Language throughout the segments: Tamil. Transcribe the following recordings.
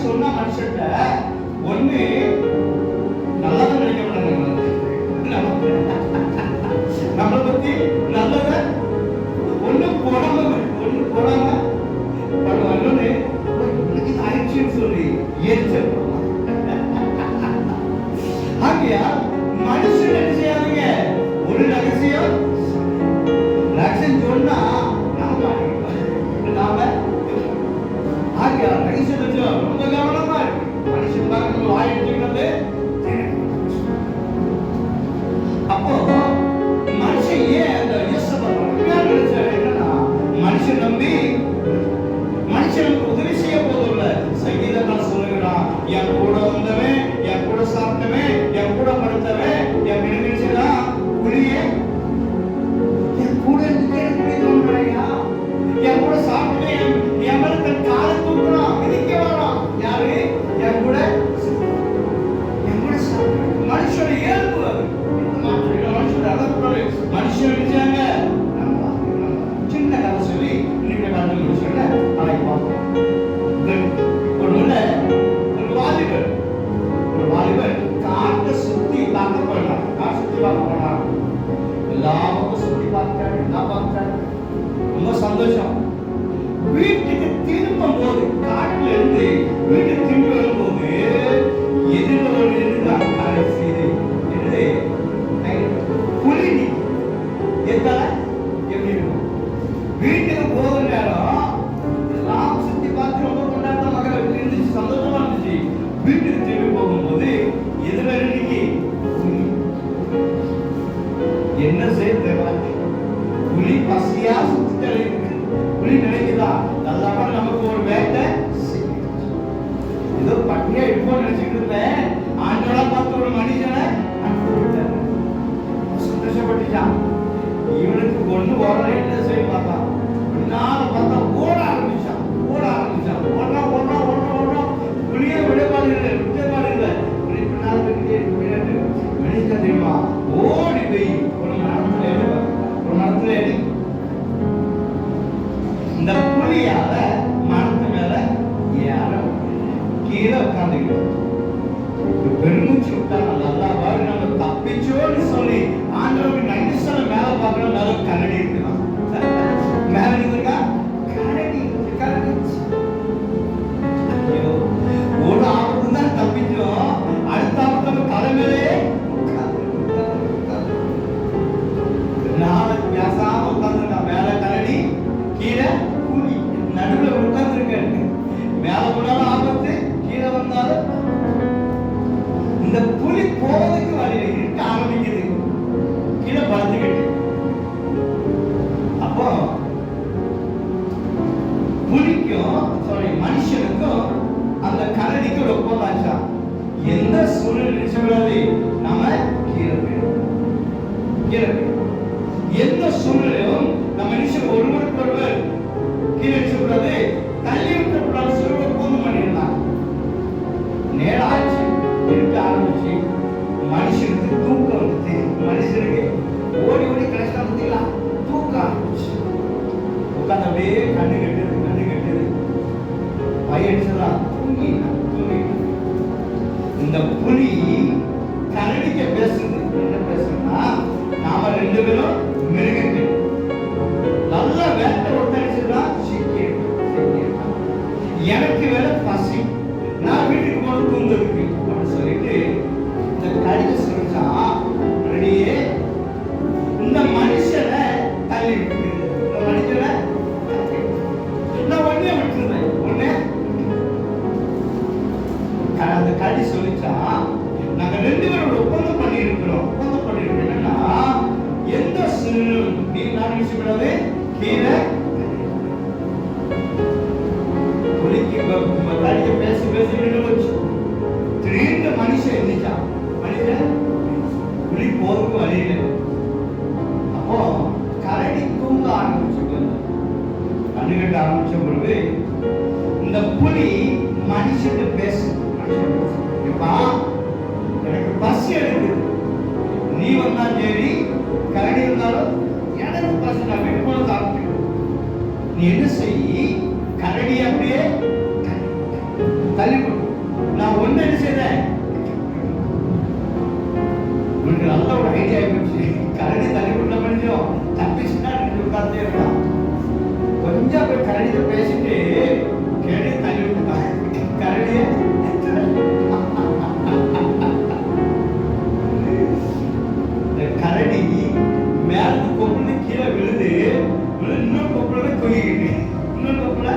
சொன்ன மனுஷன்ட்ட ஒண்ணு நல்லதான் நினைக்க மாட்டாங்க, நம்மளை பத்தி நல்லத ஒண்ணு போடாம பண்ணுவாங்க, ஆயிடுச்சுன்னு சொல்லி ஏற்று. ஆகையா மனுஷன் என்ன செய்யாதீங்க, ஒரு ரகசியம் சொன்னா நாம ஆகியா ரகசியம் ரொம்ப கவனமா இருக்கு. மனுஷன் தான் வாயிட்டு அப்போ மனுஷன் ஏன் அந்த என்னன்னா மனுஷன் நம்பி மனுஷனுக்கு உதவி செய்ய போதும். சங்கீதக்காரன் சொல்லுகிறான், என் கூட வந்தவன், என் கூட சாப்பிட்டவன், என் கூட படுத்தவன், என் நினைச்சுதான் புளியே என் கூட இருந்து தோன்றையா, என் கூட சாப்பிட்டவன் என் மேல தன் காலை தூக்குறான், மிதிக்க வேணாம். யாரு? என் கூட மனுஷோட இயல்பு அது. மனுஷோட அழகு மனுஷன் நினைச்சாங்க. சின்ன கதை சொல்லி இன்னைக்கு கதை முடிச்சுல நாளைக்கு பார்ப்போம். ஒரு வாலிபர் காட்டை சுத்தி பார்க்க போனார். காட்டு சுத்தி பார்க்க போனார். எல்லாருக்கும் சுத்தி பார்த்தாரு, எல்லாம் பார்த்தாரு, ரொம்ப சந்தோஷம். வீட்டுக்கு திரும்பும் போது, காட்டுல இருந்து வீட்டுக்கு திரும்பி வரும்போது எதிர்ப்பு இருந்தார். புலி எத்தனை எப்படி இருக்கும்? வீட்டுக்கு போக நேரம் எல்லாம் சுத்தி பார்த்து ரொம்ப கொண்டாட்டம் மகள் இருந்துச்சு, சந்தோஷமா இருந்துச்சு. வீட்டுக்கு திரும்பி போகும்போது எதுல இன்னைக்கு என்ன செய்ய தெரியல. புலி பசியா சுத்தி தெளிவுக்கு புலி நினைக்குதா நல்லா நமக்கு ஒரு வேட்டை ஏதோ பட்டியா இப்போ நினைச்சுட்டு இருந்தேன். ஆண்டோட பார்த்து ஒரு மனுஷனை சந்தோஷப்பட்டுச்சான். இவனுக்கு ஒண்ணு ஓட என்ன செய்ய பார்த்தான். பின்னால பார்த்தா ஓட ஆரம்பிச்சான். புளிய விடப்பாடு இல்லை. பின்னால மனுஷன் தெரியுமா ஓடி போய் ஒரு மரத்துல ஏறி இந்த புலியால மரத்து மேல ஏற கீழே உட்காந்துக்கிட்டு பெருமூச்சு விட்டாங்க. நல்லா பாரு, நம்ம தப்பிச்சோன்னு சொல்லி ஆண்டவருக்கு நன்றி சொல்ல மேல பார்க்கணும். மேல கரடி இருக்குதான், மேல இருக்கா கரடி ஒரு ஆபத்து தான் தப்பிச்சோம். அடுத்த ஆபத்து நம்ம தலைமையிலே நாளைக்கு பேசாம உட்காந்துருக்கா. மேல கரடி, கீழே புலி, நடுவுல உட்கார்ந்துருக்க. மேல போனாலும் ஆபத்து, கீழே வந்தாலும். இந்த புலி போவதுக்கு வழியில இருக்க ஆரம்பிக்குது, கீழே படுத்துக்கிட்டு. அப்போ புலிக்கும் மனுஷனுக்கும் அந்த கரடிக்கு ஒரு ஒப்பந்தம் ஆச்சா. எந்த சூழ்நிலை நினைச்சக்கூடாது நாம கீழே போயிடும். எந்த சூழ்நிலையும் நம்ம மனுஷன் ஒருவருக்கு ஒருவர் கீழே நினைச்சக்கூடாது, தள்ளி விட்டக்கூடாது சொல்லி ஒப்பந்தம் பண்ணிருந்தாங்க. நேரம் ஆச்சு, இருக்க ஆரம்பிச்சு மனுஷனுக்கு தூக்கம் வந்துச்சு. மனுஷனுக்கு ஓடி கிடைச்சா பார்த்தீங்களா தூக்கம் ஆரம்பிச்சு. உட்காந்து அப்படியே கண்ணு கட்டுது பயிற்சிதான் தூங்கி. இந்த புலி கரடிக்க பேசுது. என்ன பேசுறா, நாம ரெண்டு பேரும் மிருகங்கள் நல்ல வேட்டை ஒட்டடிச்சுதா எனக்கு வேற பசி, நான் வீட்டுக்கு போன தூங்குறதுக்கு அப்படின்னு சொல்லிட்டு இந்த கடித சொல்லிச்சா ரெடியே இந்த மனுஷனை தள்ளி விட்டு இந்த மனுஷனை நான் ஒன்னே விட்டுருந்தேன். அந்த கடி சொல்லிச்சா நாங்க ரெண்டு பேரும் ஒப்பந்தம் பண்ணிருக்கிறோம். என்னன்னா எந்த சூழ்நிலும் நீ நான் நினைச்சுக்கூடாது கீழே புலிக்கு கடிக்க பேசி நின்று வச்சு திடீர்னு மனுஷன் இருந்துச்சான். மனுஷன் புலி போருக்கு வழியில. அப்போ கரடி தூங்க ஆரம்பிச்சுட்டு கண்ணுகட்ட ஆரம்பிச்ச பொழுது இந்த புலி மனுஷன் பேசு. எனக்கு பசி எடுக்குது, நீ வந்தா சரி கரடி இருந்தாலும் எனக்கு பசி, நான் வீட்டு போல சாப்பிட்டு நீ என்ன செய்ய கரடி அப்படியே தள்ளி நான் ஒண்ணு என்ன செய்தேன், உங்களுக்கு நல்ல ஒரு ஐடியா ஆயிடுச்சு. கரடி தள்ளி விட்ட மனுஷன் தப்பிச்சுன்னா ரெண்டு உட்கார்ந்தே இருக்கான். கொஞ்சம் போய் கரடியை பேசிட்டு கரடி தள்ளி விட்டுட்டான். கரடிய கரடி மேல கொப்புல கீழே விழுது, இன்னொரு கொப்புல கொய்யிட்டு இன்னொரு கொப்புல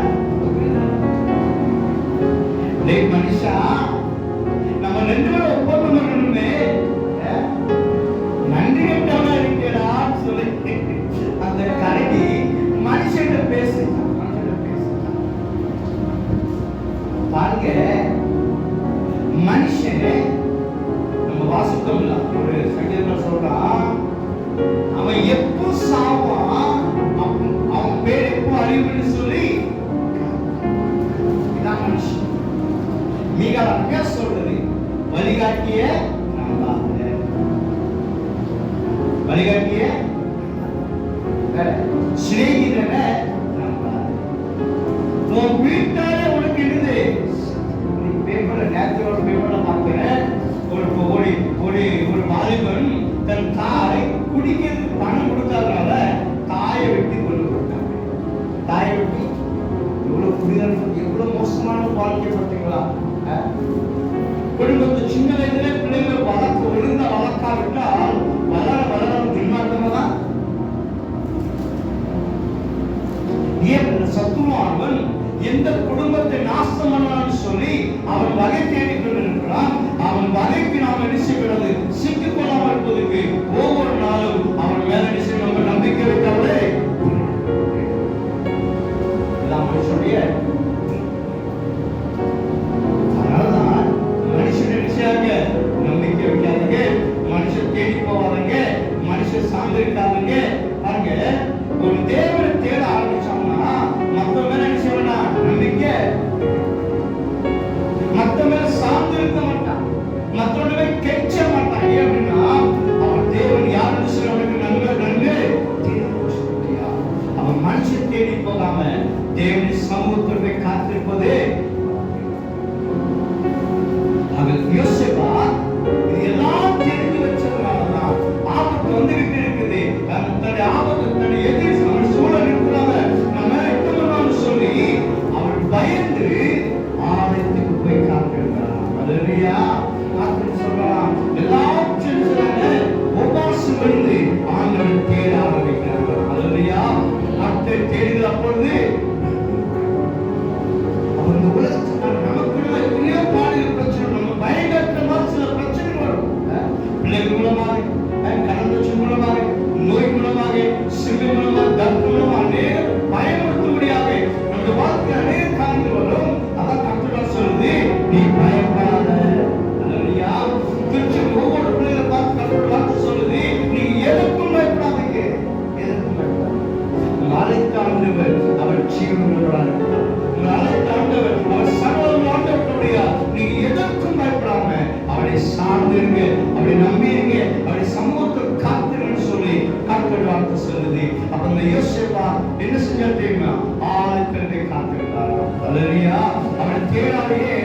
மனுஷா நம்ம ரெண்டு பேரும் ஒப்பந்தம் பண்ணணுமே, நன்றி கட்டவனா இருக்கா சொல்லி அந்த கரடி மனுஷன் பேசுறான். பாருங்க, மனுஷன் நம்ம வாசித்தோம் இல்ல, ஒரு சங்கீதத்தில் சொல்றான், அவன் எப்போ சாவான், அவன் பேர் எப்போ அழிவுன்னு சொல்லி இதான் மனுஷன். மிக சொல்றது வழிகாட்டிய வழிகாட்டிய சிநேகிதனை உன் வீட்டாலே உனக்கு இருந்து பேப்பர்ல நேரத்தோட பேப்பர்ல பார்க்கிறேன், ஒரு வாலிபன் தன் தாய் குடிக்கிறதுக்கு பணம் கொடுக்காதனால தாயை வெட்டி கொண்டு போட்டாங்க. தாயை வெட்டி எவ்வளவு குடிகள், எவ்வளவு மோசமான வாழ்க்கை பார்த்தீங்களா? குடும்பத்து சின்ன வயதுல பிள்ளைகள் ஒழுங்கா வளர்க்காவிட்டால் வளர துன்மார்க்கமா தான். ஏன் சத்துருவானவன் எந்த குடும்பத்தை நாசம் பண்ணலாம்னு சொல்லி அவன் வகை தேடிக் கொண்டிருக்கிறான். அவன் வகைக்கு நாம் என்ன செய்கிறது, சிக்கிக் கொள்ளாமல் இருப்பதற்கு ஒவ்வொரு நாளும் அவன் மேல நம்ம நம்பிக்கை வைத்தாலே மனுஷனுடைய. அதனாலதான் மனுஷன் நினைச்சாங்க நம்பிக்கை வைக்காதீங்க, மனுஷன் தேடி போவாதீங்க, மனுஷன் சார்ந்து இருக்காதீங்க. பாருங்க, ஒரு தேவனை தேட ஆரம்பிச்சாங்கன்னா மத்த மேல என்ன செய்வனா நம்பிக்கை, மத்த மேல சார்ந்து இருக்க மாட்டான், மற்றவங்க கெச்ச மாட்டான். ஏன் அப்படின்னா அவன் தேவன் யாருன்னு சொல்லி அவனுக்கு நன்மை அவன் மனுஷன் தேடி போகாம தேவனின் சமூகத்திற்கு காத்திருப்பது. யோசேப்பா இதெல்லாம் தெரிந்து வச்சதுனாலதான் ஆபத்து வந்துகிட்டு இருக்குது. தன்னுடைய ஆபத்து தன்னுடைய எதிர் சூழல் இருக்கிறாங்க, நம்ம இருக்கணும்னு சொல்லி அவன் பயந்து ஆலயத்துக்கு போய் காத்திருக்கிறான். அல்லேலூயா, காத்து சொல்லலாம். எல்லாம் செஞ்சாங்க, உபவாசம் இருந்து ஆண்டவரை தேட ஆரம்பிக்கிறாங்க. அல்லேலூயா, ஆண்டவரை தேடுகிற அப்பொழுது அந்த உலகத்துக்கு நமக்குள்ள எத்தனையோ பாடுகள் பிரச்சனை, நம்ம பயங்கரமா சில பிரச்சனைகள் வரும். பிள்ளைகள் மூலமாக, கடந்த மூலமாக, நோய் மூலமாக, சிறு மூலமாக, தர்ம மூலமாக அநேக பயமுறுத்தும்படியாக நம்ம வாழ்க்கை அநேக காரியங்கள் வரும். அதான் கர்த்தர் சொல்லுது, நீ பயப்படாத. அல்லேலூயா, திருச்சி ஒவ்வொரு பிள்ளைகளை பார்த்து கர்த்தர் வார்த்தை சொல்லுது, நீ எதற்கும் பயப்படாதீங்க, எதற்கும் பயப்படாத. நாளைக்கு ஆண்டவர் அவர் ஜீவனுள்ளவராக இருக்கிறார். நாளைக்கு ஆண்டவர் அவர் சகல ஆண்டவருடைய, நீங்க எதற்கும் பயப்படாம அவரை சார்ந்திருங்க, அவரை நம்பிருங்க, அவரை சமூகத்தில் காத்துருன்னு சொல்லி கர்த்தர் வார்த்தை சொல்லுது. அப்ப இந்த யோசேப்பா என்ன செஞ்சா தெரியுமா? ஆலயத்திலே காத்திருந்தார். அல்லேலூயா, அவரை தேடாதையே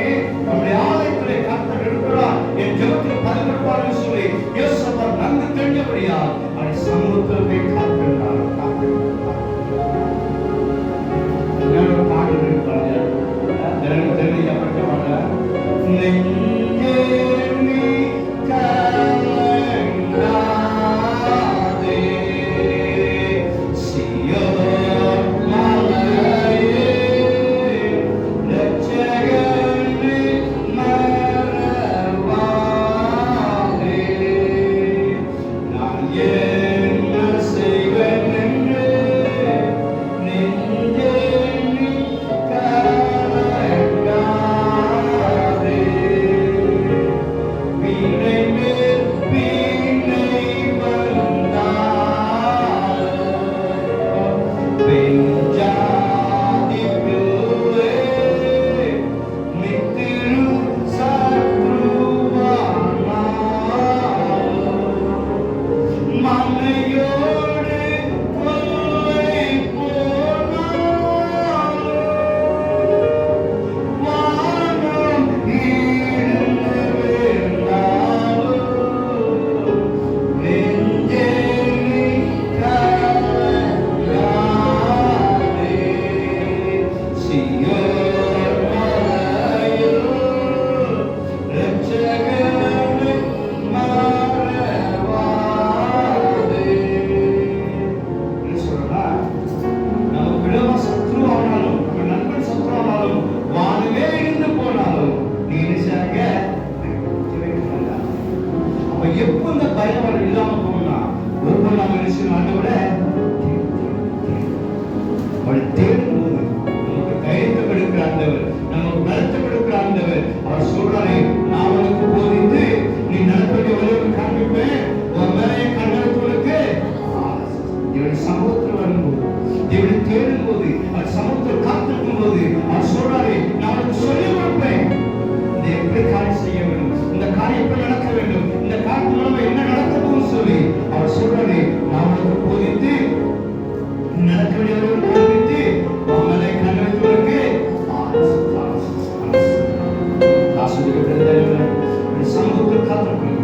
நம்முடைய ஆலயத்திலே கர்த்தர் இருக்கிறார், என் ஜெபத்தில் பதில் கொடுப்பார்னு சொல்லி யோசேப்பா நன்கு தெரிஞ்சபடியா அவரை சமூகத்தில் போய் காத்திருந்தார். பாடல் இருப்பாங்க தெரியப்பட்டவங்க Yeah. எப்போ இந்த பயம் வர இல்லாம போகணும்னா ஒவ்வொரு நாள் மனுஷன் ஆண்டவர அவளை தேடும் போது நமக்கு தைரியத்தை கொடுக்கிற ஆண்டவர், நமக்கு பலத்தை கொடுக்கிற ஆண்டவர். அவர் சொல்றாரு, நான் உனக்கு போதித்து நீ நடக்கூடிய உலக காண்பிப்பேன், உன் மேலே கண்ணனுக்கு இவருடைய சமூகத்தில் வரும்போது, இவரை தேடும் போது, அவர் சமூகத்தில் காத்திருக்கும் போது அவர் சொல்றாரு, நான் உனக்கு சொல்லிக் கொடுப்பேன் இதை எப்படி காரியம் செய்ய வேண்டும், இந்த காரியம் எப்படி நடக்க வேண்டும், இந்த காரியத்து மூலமா என்ன நடக்கணும்னு சொல்லி அவர் சொல்றாரு, நான் உனக்கு போதித்து நடக்க வேண்டியவர்கள் காண்பித்து உன் மேலே கண்ணனுக்கு சமூகத்தில் காத்திருக்கணும்.